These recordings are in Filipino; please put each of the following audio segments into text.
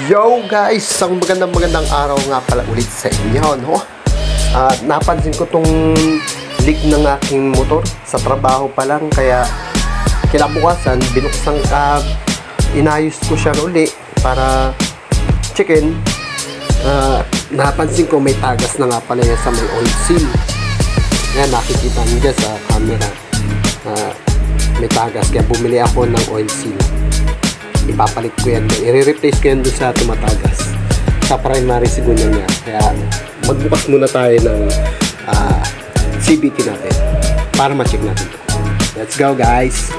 Yo guys, isang magandang araw nga pala ulit sa inyo, no? Napansin ko tong leak ng aking motor sa trabaho pa lang, kaya kinabukasan binuksan inayos ko siya uli para checkin. Napansin ko may tagas na nga pala yan sa may oil seal. Yan, nakikita niyo sa camera. May tagas, kaya bumili ako ng oil seal. Ipapalit ko yan, i-replace ko yan doon sa tumatagas sa primary segunda niya. Kaya magbukas muna tayo ng CVT natin para ma-check natin ito. Let's go guys!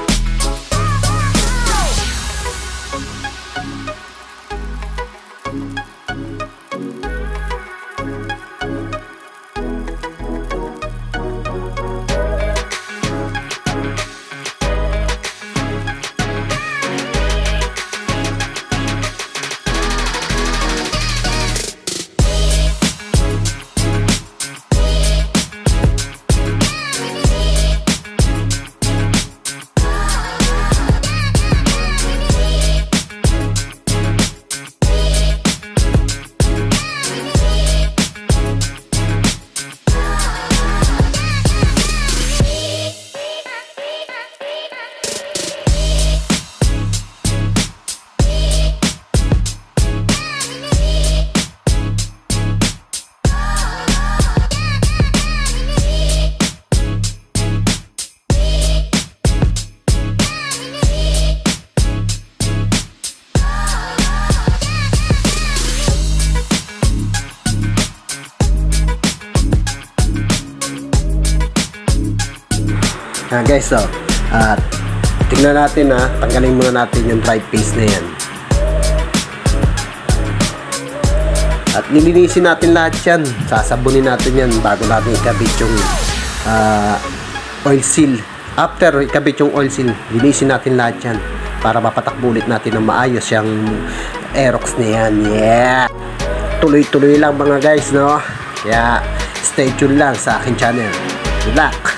Guys, so tingnan natin, tanggalin muna natin yung drive paste na yan at nilinisin natin lahat yan, sasabunin natin yan bago natin ikabit yung oil seal. After ikabit yung oil seal, linisin natin lahat yan para mapatakbo ulit natin ng maayos yung Aerox na yan. Yeah, tuloy-tuloy lang mga guys, no? Kaya stay tuned lang sa aking channel. Good luck!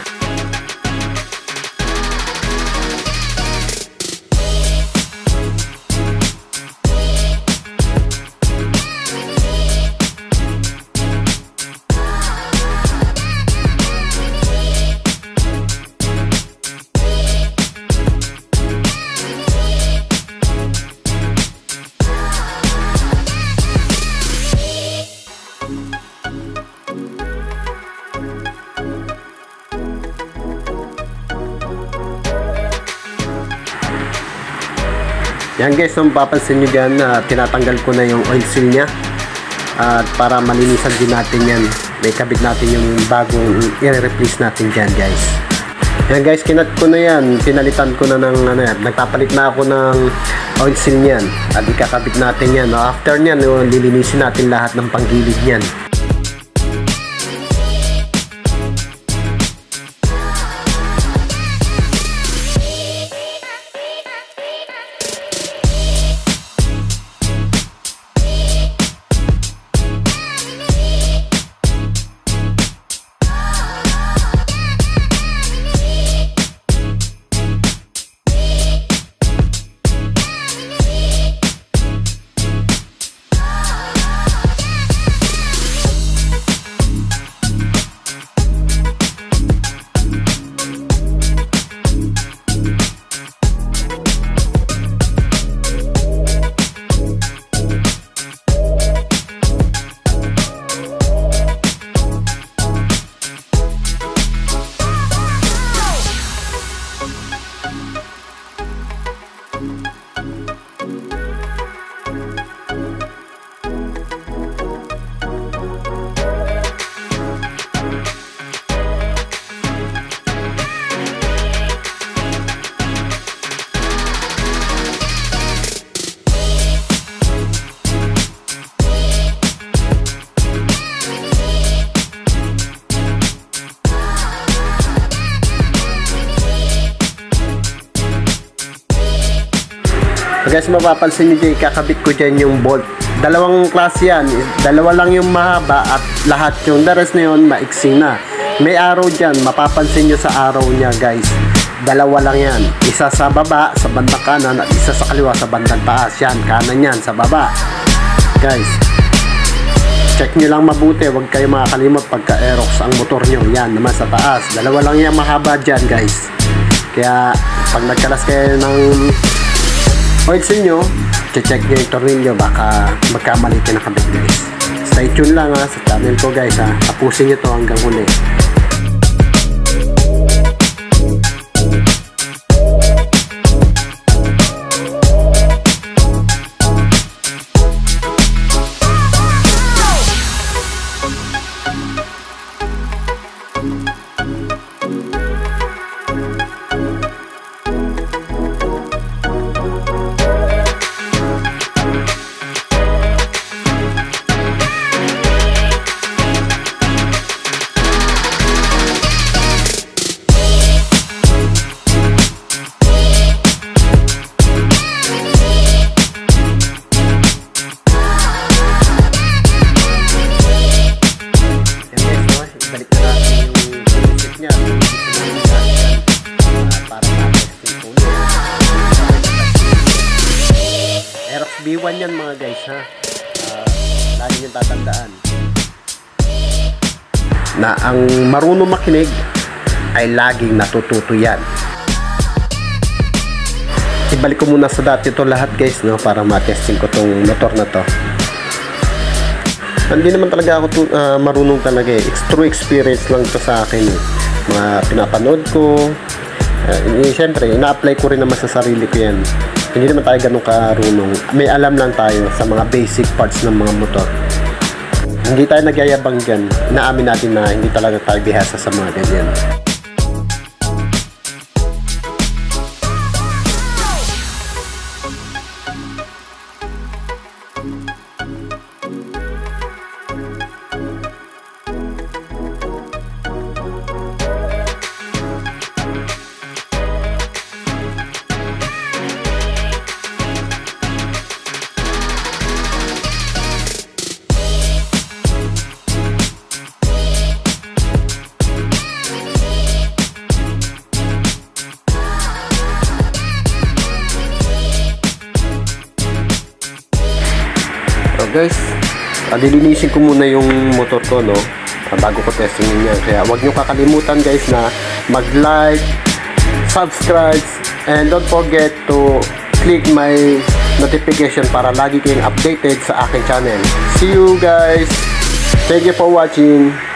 Yan guys, so mapapansin nyo dyan na tinatanggal ko na yung oil seal nya at para malinisan din natin yan, may kabit natin yung bagong i-replace natin dyan guys. Yan guys, kinat ko na yan, pinalitan ko na ng nagpapalit na ako ng oil seal nyan at ikakabit natin yan. After nyan, lilinisin natin lahat ng panggilid nyan. Guys, mapapansin nyo dyan, kakabit ko dyan yung bolt. Dalawang klase yan, dalawa lang yung mahaba at lahat yung the rest na yun maiksi na. May arrow dyan, mapapansin nyo sa arrow nya guys. Dalawa lang yan, isa sa baba sa bandang kanan at isa sa kaliwa sa bandang taas. Yan, kanan yan sa baba. guys. Check nyo lang mabuti, huwag kayo makakalimot pagka Aerox ang motor nyo. Yan naman sa taas, dalawa lang yan mahaba dyan guys. Kaya pag nagkalas kayo ng oil seal nyo, check nyo yung tornilyo, baka magkamali kayo ng kabit guys. Stay tuned lang sa channel ko guys, tapusin nyo to hanggang huli. B1 yan mga guys ha. Lagi nyo tatandaan na ang marunong makinig ay laging natututo yan. Ibalik ko muna sa dati to lahat guys, no, para matesting ko tong motor na to. Hindi naman talaga ako marunong talaga eh. True experience lang to sa akin eh. Mga pinapanood ko, siyempre ina-apply ko rin naman sa sarili ko yan. Hindi naman tayo ganun karunong. May alam lang tayo sa mga basic parts ng mga motor. Hindi tayo nagyayabang dyan. Inaamin natin na hindi talaga tayo bihasa sa mga ganyan. So guys, lilinisin ko muna yung motor ko, no, bago ko testingin yan. Kaya huwag nyo kakalimutan guys na mag-like, subscribe, and don't forget to click my notification para lagi kayong updated sa aking channel. See you guys! Thank you for watching!